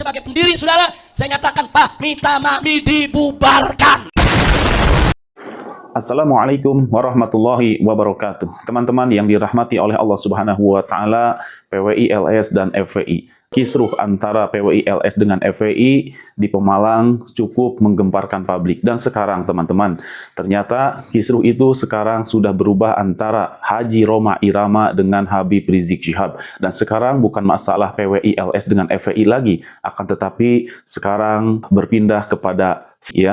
Sebagai pendiri, saudara, saya nyatakan Fahmi Tamami dibubarkan. Assalamualaikum warahmatullahi wabarakatuh. Teman-teman yang dirahmati oleh Allah Subhanahu wa taala, PWI LS dan FPI. Kisruh antara PWI LS dengan FPI di Pemalang cukup menggemparkan publik. Dan sekarang teman-teman, ternyata kisruh itu sekarang sudah berubah antara Haji Rhoma Irama dengan Habib Rizik Syihab. Dan sekarang bukan masalah PWI LS dengan FPI lagi, akan tetapi sekarang berpindah kepada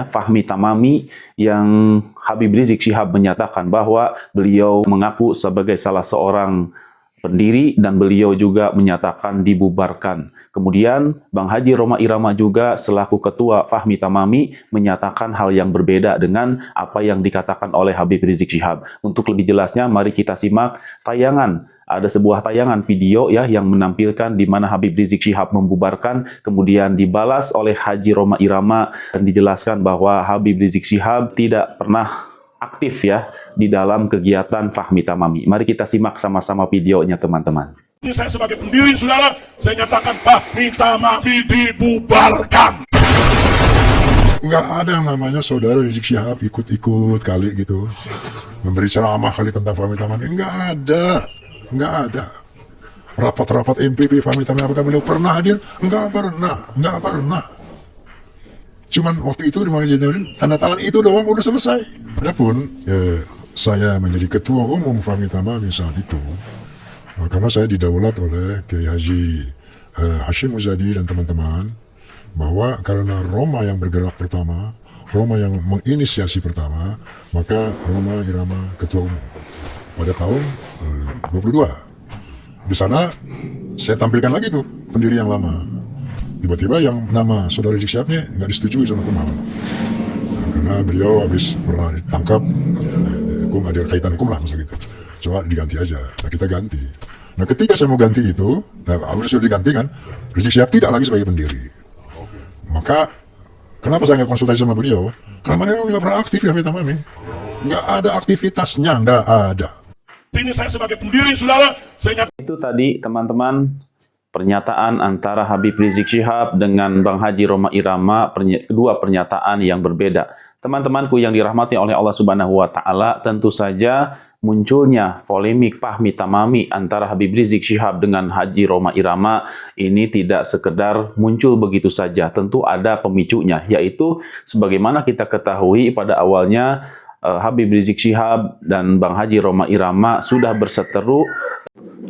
Fahmi Tamami, yang Habib Rizik Syihab menyatakan bahwa beliau mengaku sebagai salah seorang pendiri dan beliau juga menyatakan dibubarkan. Kemudian Bang Haji Rhoma Irama juga selaku ketua Fahmi Tamami menyatakan hal yang berbeda dengan apa yang dikatakan oleh Habib Rizik Syihab. Untuk lebih jelasnya, mari kita simak tayangan. Ada sebuah tayangan video yang menampilkan di mana Habib Rizik Syihab membubarkan, kemudian dibalas oleh Haji Rhoma Irama dan dijelaskan bahwa Habib Rizik Syihab tidak pernah aktif di dalam kegiatan Fahmi Tamami. Mari kita simak sama-sama videonya, teman-teman. Ini saya sebagai pendiri, saudara, saya nyatakan Fahmi Tamami dibubarkan. Nggak ada yang namanya saudara Rizik Syihab ikut-ikut kali gitu, memberi ceramah kali tentang Fahmi Tamami. Nggak ada. Rapat-rapat MPP Fahmi Tamami, apakah beliau pernah hadir? Nggak pernah. Cuman waktu itu di Majelis tanda tangan itu doang udah selesai. Adapun saya menjadi ketua umum Fahmi Tamami saat itu, karena saya didaulat oleh Kiai Haji Hashim Muzadi dan teman-teman, bahwa karena Rhoma yang bergerak pertama, Rhoma yang menginisiasi pertama, maka Rhoma Irama ketua umum pada tahun 22. Di sana saya tampilkan lagi tuh pendiri yang lama. Tiba-tiba yang nama saudara Rizik Syihab-nya nggak disetujui sama Kumham, karena beliau habis pernah ditangkap, ada kaitan hukum lah masa gitu. Coba diganti aja. Nah, kita ganti. Nah, ketika saya mau ganti itu, harus sudah diganti kan, Rizik Syihab tidak lagi sebagai pendiri. Maka kenapa saya nggak konsultasi sama beliau? Karena beliau nggak pernah aktif Fahmi Tamami. Nggak ada aktivitasnya, nggak ada. Ini saya sebagai pendiri, saudara, saya nyatakan. Itu tadi teman-teman, pernyataan antara Habib Rizik Syihab dengan Bang Haji Rhoma Irama, kedua pernyataan yang berbeda. Teman-temanku yang dirahmati oleh Allah Subhanahu wa taala, tentu saja munculnya polemik Fahmi Tamami antara Habib Rizik Syihab dengan Haji Rhoma Irama ini tidak sekedar muncul begitu saja. Tentu ada pemicunya, yaitu sebagaimana kita ketahui pada awalnya Habib Rizik Syihab dan Bang Haji Rhoma Irama sudah berseteru.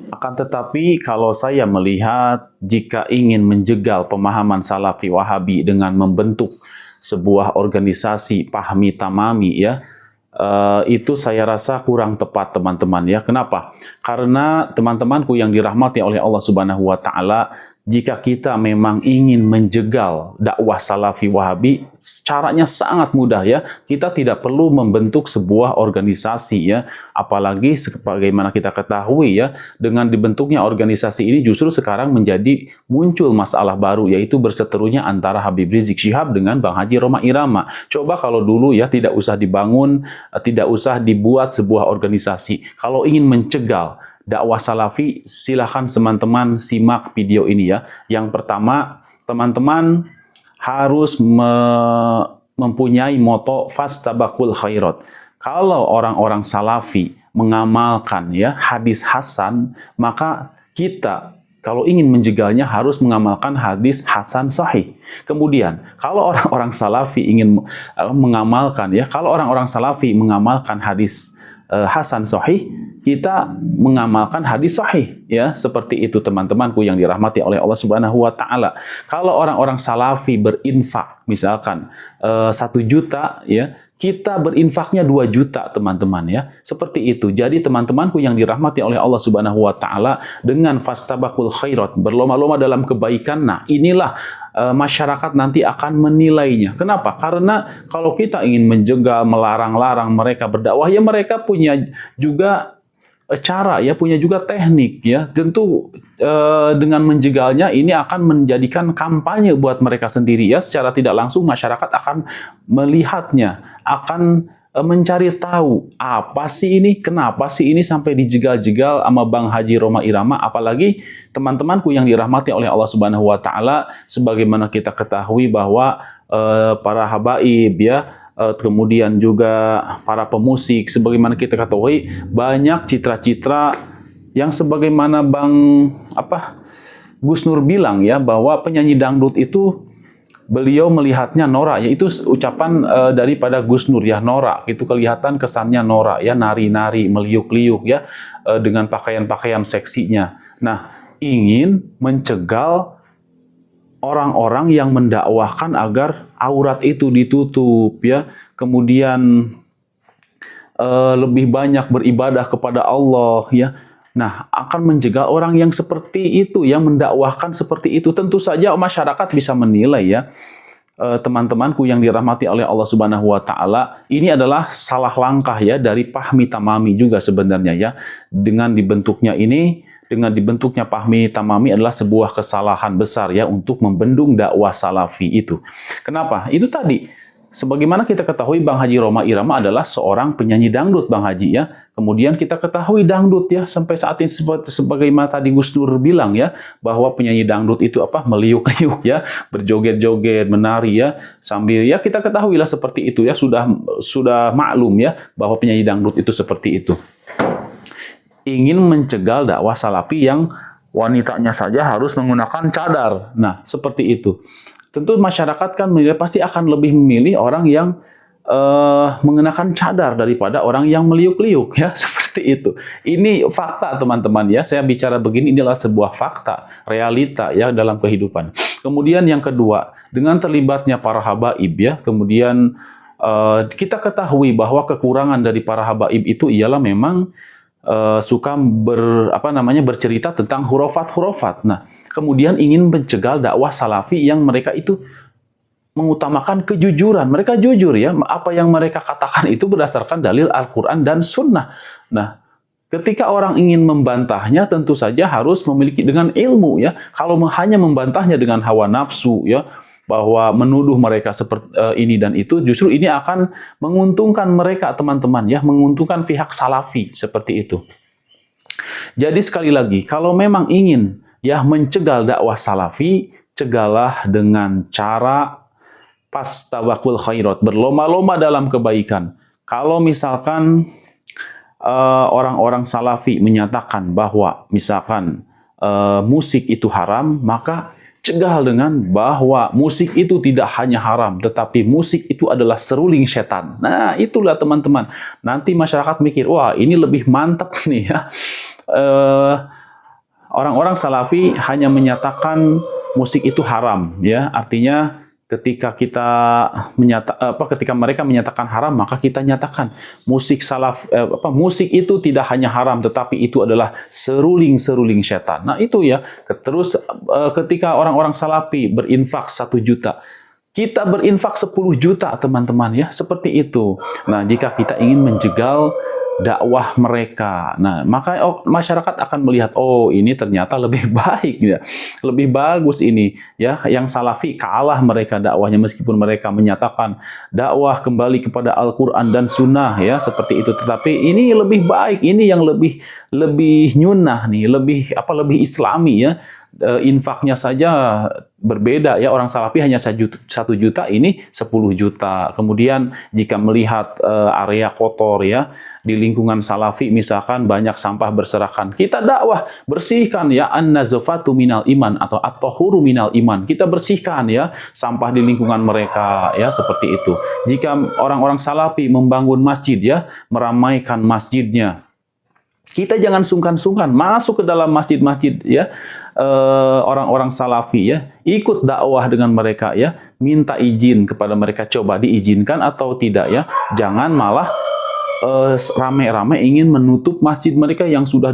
Akan tetapi kalau saya melihat, jika ingin menjegal pemahaman Salafi Wahabi dengan membentuk sebuah organisasi Fahmi Tamami itu saya rasa kurang tepat, teman-teman Kenapa? Karena teman-temanku yang dirahmati oleh Allah Subhanahu wa taala, jika kita memang ingin menjegal dakwah Salafi Wahabi, caranya sangat mudah Kita tidak perlu membentuk sebuah organisasi Apalagi sebagaimana kita ketahui dengan dibentuknya organisasi ini justru sekarang menjadi muncul masalah baru, yaitu berseterunya antara Habib Rizik Syihab dengan Bang Haji Rhoma Irama. Coba kalau dulu tidak usah dibangun, tidak usah dibuat sebuah organisasi. Kalau ingin mencegah dakwah Salafi, silahkan teman-teman simak video ini Yang pertama, teman-teman harus mempunyai moto fastabaqul khairat. Kalau orang-orang Salafi mengamalkan hadis hasan, maka kita kalau ingin menjegalnya harus mengamalkan hadis hasan sahih. Kemudian, kalau orang-orang Salafi ingin mengamalkan kalau orang-orang Salafi mengamalkan hadis hasan sahih, kita mengamalkan hadis sahih seperti itu, teman-temanku yang dirahmati oleh Allah Subhanahu wa taala. Kalau orang-orang Salafi berinfak misalkan 1 juta kita berinfaknya 2 juta, teman-teman seperti itu. Jadi teman-temanku yang dirahmati oleh Allah Subhanahu wa taala, dengan fastabaqul khairat, berlomba-lomba dalam kebaikan, nah inilah masyarakat nanti akan menilainya. Kenapa? Karena kalau kita ingin menjegal, melarang-larang mereka berdakwah, mereka punya juga cara punya juga teknik Tentu dengan menjegalnya ini akan menjadikan kampanye buat mereka sendiri secara tidak langsung masyarakat akan melihatnya, akan mencari tahu apa sih ini, kenapa sih ini sampai dijegal-jegal sama Bang Haji Roma Irama, apalagi teman-temanku yang dirahmati oleh Allah Subhanahu wa taala, sebagaimana kita ketahui bahwa para habaib ya, kemudian juga para pemusik, sebagaimana kita ketahui banyak citra-citra yang sebagaimana Gus Nur bilang ya, bahwa penyanyi dangdut itu beliau melihatnya norak, yaitu ucapan daripada Gus Nur ya, norak itu kelihatan kesannya norak ya, nari-nari, meliuk-liuk ya, dengan pakaian-pakaian seksinya. Nah, ingin mencegah orang-orang yang mendakwahkan agar aurat itu ditutup ya, kemudian lebih banyak beribadah kepada Allah ya. Nah, akan mencegah orang yang seperti itu, yang mendakwahkan seperti itu. Tentu saja masyarakat bisa menilai ya, teman-temanku yang dirahmati oleh Allah Subhanahu wa taala, ini adalah salah langkah ya dari Fahmi Tamami juga sebenarnya ya. Dengan dibentuknya Fahmi Tamami adalah sebuah kesalahan besar ya untuk membendung dakwah salafi itu. Kenapa? Itu tadi, sebagaimana kita ketahui Bang Haji Roma Irama adalah seorang penyanyi dangdut, Bang Haji ya. Kemudian kita ketahui dangdut ya, sampai saat ini sebagaimana tadi Gus Nur bilang ya, bahwa penyanyi dangdut itu meliuk-liuk ya, berjoget-joget, menari ya, sambil ya kita ketahuilah seperti itu ya, sudah maklum ya bahwa penyanyi dangdut itu seperti itu. Ingin mencegah dakwah salafi yang wanitanya saja harus menggunakan cadar. Nah, seperti itu. Tentu masyarakat kan pasti akan lebih memilih orang yang mengenakan cadar daripada orang yang meliuk-liuk ya, seperti itu. Ini fakta teman-teman ya, saya bicara begini inilah sebuah fakta, realita ya dalam kehidupan. Kemudian yang kedua, dengan terlibatnya para habaib ya, kemudian kita ketahui bahwa kekurangan dari para habaib itu ialah memang suka bercerita tentang hurufat-hurufat. Nah, kemudian ingin mencegah dakwah salafi yang mereka itu mengutamakan kejujuran. Mereka jujur ya, apa yang mereka katakan itu berdasarkan dalil Al-Quran dan Sunnah. Nah, ketika orang ingin membantahnya tentu saja harus memiliki dengan ilmu ya. Kalau hanya membantahnya dengan hawa nafsu ya, bahwa menuduh mereka seperti ini dan itu, justru ini akan menguntungkan mereka teman-teman ya, menguntungkan pihak salafi seperti itu. Jadi sekali lagi, kalau memang ingin ya mencegah dakwah salafi, cegalah dengan cara pastabaqul khairat, berlomba-lomba dalam kebaikan. Kalau misalkan orang-orang salafi menyatakan bahwa misalkan musik itu haram, maka cegah dengan bahwa musik itu tidak hanya haram, tetapi musik itu adalah seruling setan. Nah, itulah teman-teman. Nanti masyarakat mikir, wah ini lebih mantap nih ya. Orang-orang salafi hanya menyatakan musik itu haram, ya. Artinya ketika ketika mereka menyatakan haram, maka kita nyatakan musik musik itu tidak hanya haram, tetapi itu adalah seruling-seruling setan. Nah itu ya. Terus ketika orang-orang salafi berinfak 1 juta, kita berinfak 10 juta teman-teman ya, seperti itu. Nah jika kita ingin menjegal dakwah mereka, nah maka masyarakat akan melihat, oh ini ternyata lebih baik ya, lebih bagus ini ya, yang salafi kalah mereka dakwahnya meskipun mereka menyatakan dakwah kembali kepada Al-Quran dan Sunnah ya, seperti itu. Tetapi ini lebih baik, ini yang lebih nyunnah nih, lebih islami ya. Infaknya saja berbeda ya, orang salafi hanya 1 juta, ini 10 juta. Kemudian jika melihat area kotor ya di lingkungan salafi, misalkan banyak sampah berserakan, kita dakwah bersihkan ya, an-nazafatu minal iman atau at-tahuru minal iman, kita bersihkan ya sampah di lingkungan mereka ya, seperti itu. Jika orang-orang salafi membangun masjid ya, meramaikan masjidnya, kita jangan sungkan-sungkan masuk ke dalam masjid-masjid ya, orang-orang salafi ya, ikut dakwah dengan mereka ya, minta izin kepada mereka, coba diizinkan atau tidak ya. Jangan malah rame-rame ingin menutup masjid mereka yang sudah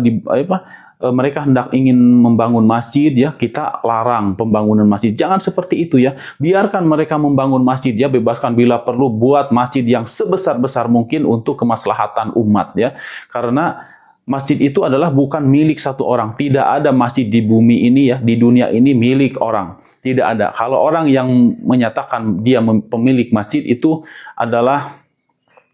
mereka hendak ingin membangun masjid ya, kita larang pembangunan masjid. Jangan seperti itu ya. Biarkan mereka membangun masjid ya, bebaskan bila perlu buat masjid yang sebesar-besar mungkin untuk kemaslahatan umat ya. Karena masjid itu adalah bukan milik satu orang. Tidak ada masjid di bumi ini ya, di dunia ini milik orang. Tidak ada. Kalau orang yang menyatakan dia pemilik masjid itu adalah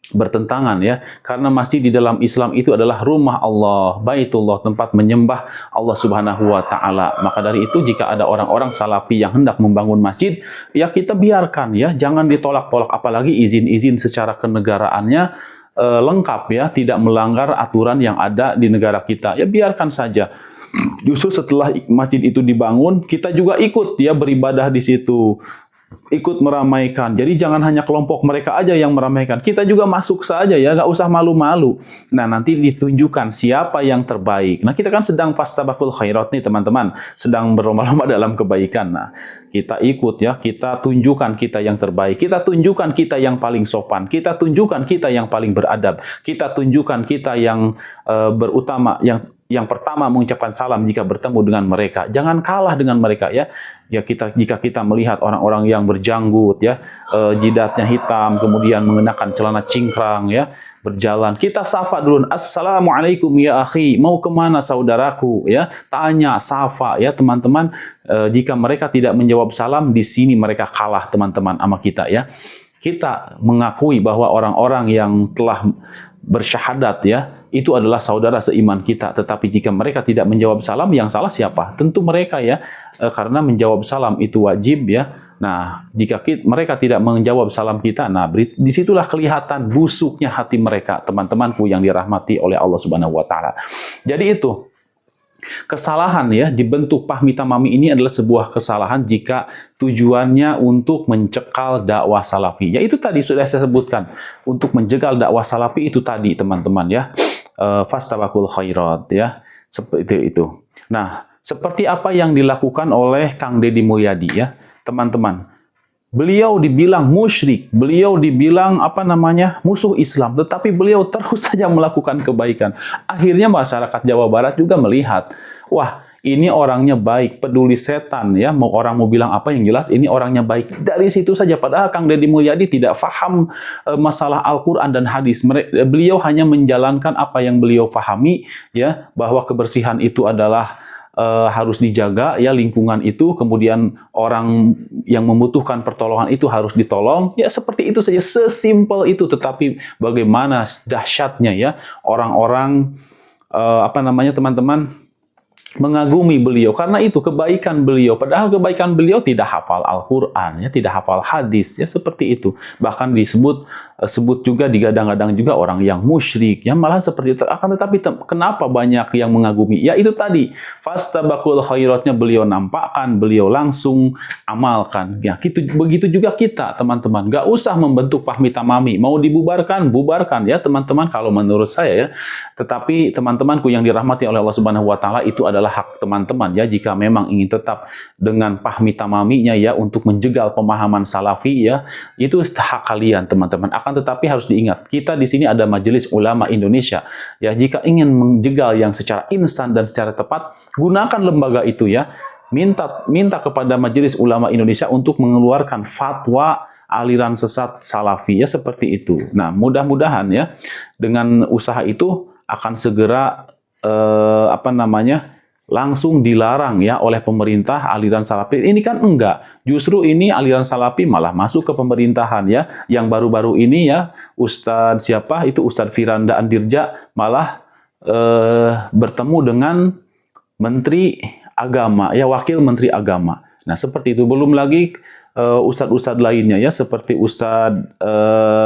bertentangan ya, karena masjid di dalam Islam itu adalah rumah Allah, Baitullah, tempat menyembah Allah Subhanahu wa taala. Maka dari itu jika ada orang-orang salafi yang hendak membangun masjid, ya kita biarkan ya, jangan ditolak-tolak, apalagi izin-izin secara kenegaraannya lengkap ya, tidak melanggar aturan yang ada di negara kita. Ya biarkan saja. Justru setelah masjid itu dibangun, kita juga ikut ya beribadah di situ, ikut meramaikan. Jadi jangan hanya kelompok mereka aja yang meramaikan. Kita juga masuk saja ya, nggak usah malu-malu. Nah, nanti ditunjukkan siapa yang terbaik. Nah, kita kan sedang fastabaqul khairat nih teman-teman, sedang berlomba-lomba dalam kebaikan. Nah, kita ikut ya, kita tunjukkan kita yang terbaik. Kita tunjukkan kita yang paling sopan. Kita tunjukkan kita yang paling beradab. Kita tunjukkan kita yang berutama, yang pertama mengucapkan salam jika bertemu dengan mereka. Jangan kalah dengan mereka ya. Ya jika kita melihat orang-orang yang berjanggut ya, jidatnya hitam, kemudian mengenakan celana cingkrang ya, berjalan, kita sapa dulu, assalamualaikum ya akhi, mau kemana saudaraku ya, tanya, sapa ya teman-teman. Jika mereka tidak menjawab salam, di sini mereka kalah teman-teman sama kita ya. Kita mengakui bahwa orang-orang yang telah bersyahadat ya, itu adalah saudara seiman kita. Tetapi jika mereka tidak menjawab salam, yang salah siapa? Tentu mereka ya, karena menjawab salam itu wajib ya. Nah, jika mereka tidak menjawab salam kita, nah disitulah kelihatan busuknya hati mereka, teman-temanku yang dirahmati oleh Allah Subhanahu wa taala. Jadi itu kesalahan ya, dibentuk Fahmi Tamami ini adalah sebuah kesalahan jika tujuannya untuk mencekal dakwah salafi. Ya itu tadi sudah saya sebutkan, untuk menjegal dakwah salafi itu tadi teman-teman ya, fastabaqul khairat ya, seperti itu. Nah, seperti apa yang dilakukan oleh Kang Deddy Mulyadi ya, teman-teman. Beliau dibilang musyrik, beliau dibilang musuh Islam, tetapi beliau terus saja melakukan kebaikan. Akhirnya masyarakat Jawa Barat juga melihat, wah ini orangnya baik, peduli setan ya, mau orang mau bilang apa yang jelas ini orangnya baik. Dari situ saja, padahal Kang Deddy Mulyadi tidak paham masalah Al-Quran dan hadis. Beliau hanya menjalankan apa yang beliau pahami ya, bahwa kebersihan itu adalah harus dijaga ya, lingkungan itu, kemudian orang yang membutuhkan pertolongan itu harus ditolong ya, seperti itu saja, sesimpel itu. Tetapi bagaimana dahsyatnya ya orang-orang teman-teman mengagumi beliau karena itu kebaikan beliau, padahal kebaikan beliau tidak hafal Al-Quran ya, tidak hafal hadis ya, seperti itu. Bahkan disebut juga, digadang-gadang juga orang yang musyrik ya, malah seperti itu. Akan tetapi kenapa banyak yang mengagumi? Ya itu tadi, fastabaqul khairatnya beliau nampakkan, beliau langsung amalkan ya. Begitu juga kita teman-teman, nggak usah membentuk Fahmi Tamami, mau dibubarkan, bubarkan ya teman-teman kalau menurut saya ya. Tetapi teman-temanku yang dirahmati oleh Allah Subhanahu wa taala, itu adalah hak teman-teman ya, jika memang ingin tetap dengan Fahmi Tamaminya ya, untuk menjegal pemahaman salafi ya, itu hak kalian teman-teman. Akan tetapi harus diingat, kita di sini ada Majelis Ulama Indonesia ya, jika ingin menjegal yang secara instan dan secara tepat, gunakan lembaga itu ya, minta kepada Majelis Ulama Indonesia untuk mengeluarkan fatwa aliran sesat salafi ya, seperti itu. Nah, mudah-mudahan ya dengan usaha itu akan segera langsung dilarang ya oleh pemerintah aliran salafi. Ini kan enggak. Justru ini aliran salafi malah masuk ke pemerintahan ya. Yang baru-baru ini ya, Ustadz Firanda Andirja malah bertemu dengan Menteri Agama ya, Wakil Menteri Agama. Nah, seperti itu. Belum lagi ustadz-ustadz lainnya ya, seperti Ustadz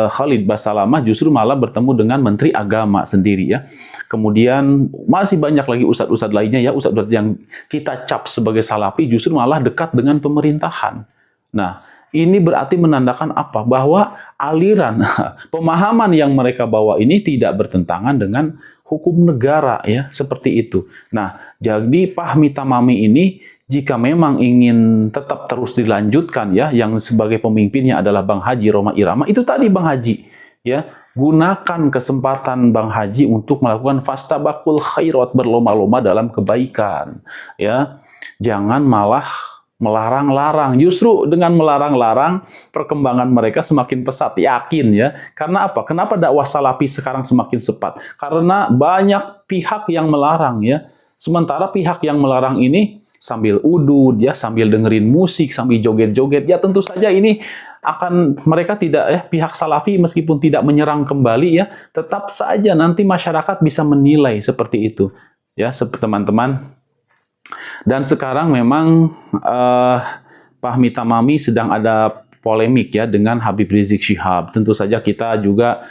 Khalid Basalamah justru malah bertemu dengan Menteri Agama sendiri ya. Kemudian masih banyak lagi ustadz-ustadz lainnya ya, ustadz-ustadz yang kita cap sebagai salafi justru malah dekat dengan pemerintahan. Nah, ini berarti menandakan apa? Bahwa aliran pemahaman yang mereka bawa ini tidak bertentangan dengan hukum negara ya, seperti itu. Nah, jadi Fahmi Tamami ini jika memang ingin tetap terus dilanjutkan ya, yang sebagai pemimpinnya adalah Bang Haji Roma Irama, itu tadi Bang Haji ya, gunakan kesempatan Bang Haji untuk melakukan fastabaqul khairat, berlomba-lomba dalam kebaikan ya. Jangan malah melarang-larang. Justru dengan melarang-larang, perkembangan mereka semakin pesat, yakin ya. Karena apa? Kenapa dakwah salafi sekarang semakin cepat? Karena banyak pihak yang melarang ya. Sementara pihak yang melarang ini sambil udud ya, sambil dengerin musik, sambil joget-joget ya, tentu saja ini mereka tidak pihak Salafi meskipun tidak menyerang kembali ya, tetap saja nanti masyarakat bisa menilai seperti itu ya, teman-teman. Dan sekarang memang Fahmi Tamami sedang ada polemik ya dengan Habib Rizik Syihab. Tentu saja kita juga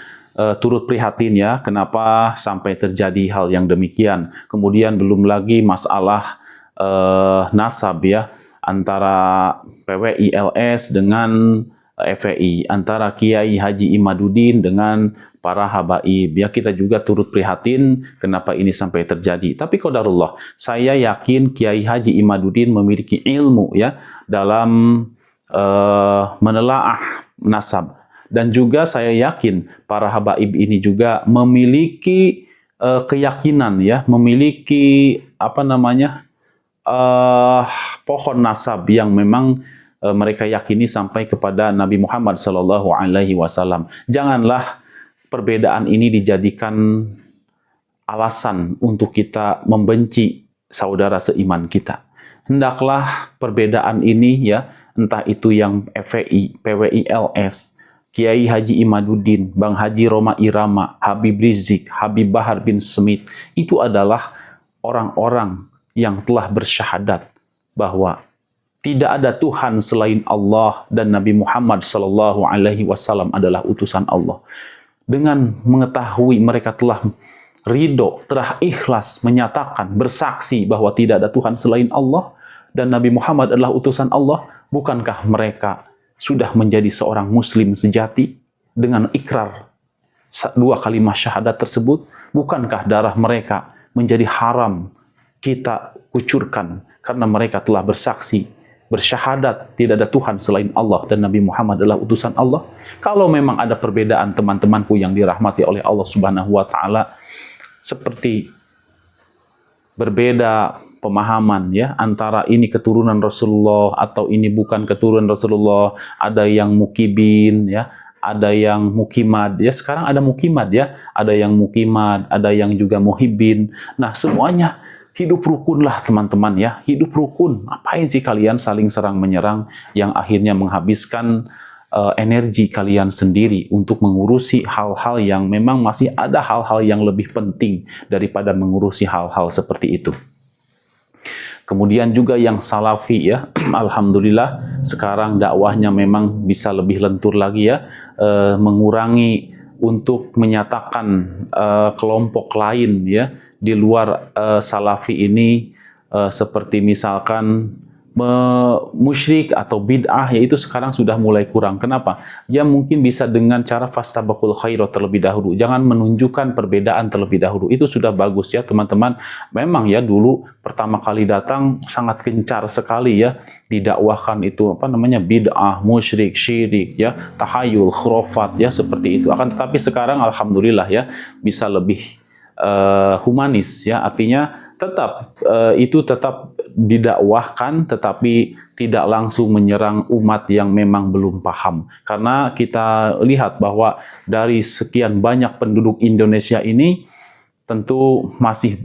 turut prihatin ya, kenapa sampai terjadi hal yang demikian. Kemudian belum lagi masalah nasab ya, antara PWI LS dengan FPI, antara Kiai Haji Imaduddin dengan para habaib. Ya, kita juga turut prihatin kenapa ini sampai terjadi. Tapi qadarullah, saya yakin Kiai Haji Imaduddin memiliki ilmu ya dalam menelaah nasab. Dan juga saya yakin para habaib ini juga memiliki keyakinan ya, memiliki pohon nasab yang memang mereka yakini sampai kepada Nabi Muhammad SAW. Janganlah perbedaan ini dijadikan alasan untuk kita membenci saudara seiman kita. Hendaklah perbedaan ini ya, entah itu yang FPI, PWI LS, Kiai Haji Imaduddin, Bang Haji Roma Irama, Habib Rizik, Habib Bahar bin Smith, itu adalah orang-orang yang telah bersyahadat bahwa tidak ada Tuhan selain Allah dan Nabi Muhammad SAW adalah utusan Allah. Dengan mengetahui mereka telah ridho, telah ikhlas menyatakan, bersaksi bahwa tidak ada Tuhan selain Allah dan Nabi Muhammad adalah utusan Allah, bukankah mereka sudah menjadi seorang muslim sejati dengan ikrar dua kalimat syahadat tersebut? Bukankah darah mereka menjadi haram kita kucurkan karena mereka telah bersaksi, bersyahadat tidak ada Tuhan selain Allah dan Nabi Muhammad adalah utusan Allah? Kalau memang ada perbedaan teman-temanku yang dirahmati oleh Allah Subhanahu wa taala, seperti berbeda pemahaman ya, antara ini keturunan Rasulullah atau ini bukan keturunan Rasulullah, ada yang mukibin ya, ada yang mukimad ya, sekarang ada mukimad ya, ada yang mukimad, ada yang juga muhibbin. Nah, semuanya hidup rukun lah teman-teman ya, hidup rukun. Ngapain sih kalian saling serang menyerang yang akhirnya menghabiskan energi kalian sendiri untuk mengurusi hal-hal yang memang masih ada hal-hal yang lebih penting daripada mengurusi hal-hal seperti itu. Kemudian juga yang Salafi ya, alhamdulillah sekarang dakwahnya memang bisa lebih lentur lagi ya, mengurangi untuk menyatakan kelompok lain ya di luar Salafi ini, seperti misalkan musyrik atau bid'ah, yaitu sekarang sudah mulai kurang. Kenapa? Ya mungkin bisa dengan cara fastabaqul khairat terlebih dahulu. Jangan menunjukkan perbedaan terlebih dahulu. Itu sudah bagus ya teman-teman. Memang ya dulu pertama kali datang sangat gencar sekali ya didakwahkan itu bid'ah, musyrik, syirik ya, tahayul, khurafat ya, seperti itu. Akan tetapi sekarang alhamdulillah ya bisa lebih humanis ya, artinya tetap itu tetap didakwahkan tetapi tidak langsung menyerang umat yang memang belum paham. Karena kita lihat bahwa dari sekian banyak penduduk Indonesia ini tentu masih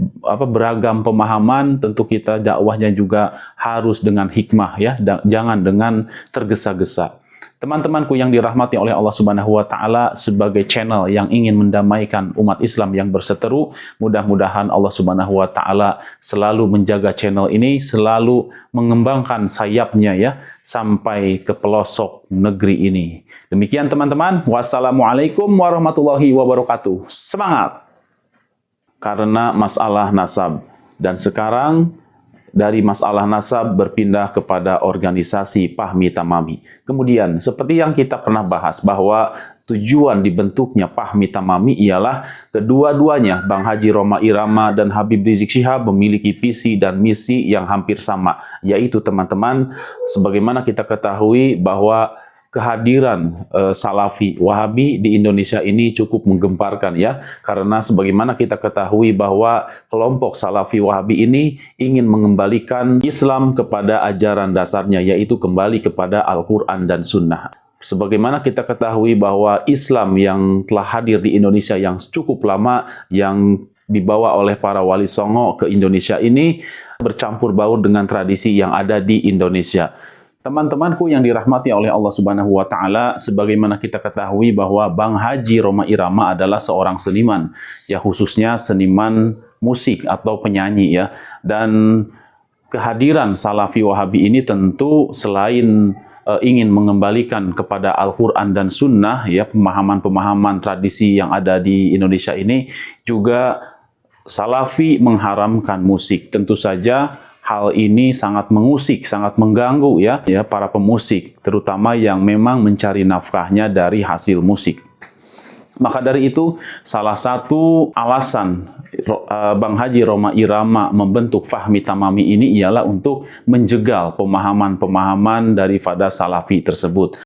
beragam pemahaman, tentu kita dakwahnya juga harus dengan hikmah ya, jangan dengan tergesa-gesa. Teman-temanku yang dirahmati oleh Allah Subhanahu wa taala, sebagai channel yang ingin mendamaikan umat Islam yang berseteru, mudah-mudahan Allah Subhanahu wa taala selalu menjaga channel ini, selalu mengembangkan sayapnya ya sampai ke pelosok negeri ini. Demikian teman-teman, wassalamualaikum warahmatullahi wabarakatuh. Semangat! Karena masalah nasab, dan sekarang dari masalah nasab berpindah kepada organisasi Fahmi Tamami. Kemudian, seperti yang kita pernah bahas, bahwa tujuan dibentuknya Fahmi Tamami ialah kedua-duanya, Bang Haji Roma Irama dan Habib Rizik Syihab, memiliki visi dan misi yang hampir sama, yaitu teman-teman, sebagaimana kita ketahui bahwa kehadiran Salafi Wahabi di Indonesia ini cukup menggemparkan ya, karena sebagaimana kita ketahui bahwa kelompok Salafi Wahabi ini ingin mengembalikan Islam kepada ajaran dasarnya, yaitu kembali kepada Al-Quran dan Sunnah. Sebagaimana kita ketahui bahwa Islam yang telah hadir di Indonesia yang cukup lama, yang dibawa oleh para wali songo ke Indonesia ini, bercampur baur dengan tradisi yang ada di Indonesia. Teman-temanku yang dirahmati oleh Allah Subhanahu wa taala, sebagaimana kita ketahui bahwa Bang Haji Roma Irama adalah seorang seniman, ya khususnya seniman musik atau penyanyi ya. Dan kehadiran Salafi Wahabi ini tentu selain ingin mengembalikan kepada Al-Quran dan Sunnah, ya pemahaman-pemahaman tradisi yang ada di Indonesia ini, juga Salafi mengharamkan musik. Tentu saja hal ini sangat mengusik, sangat mengganggu ya para pemusik, terutama yang memang mencari nafkahnya dari hasil musik. Maka dari itu, salah satu alasan Bang Haji Roma Irama membentuk Fahmi Tamami ini ialah untuk menjegal pemahaman-pemahaman daripada Salafi tersebut.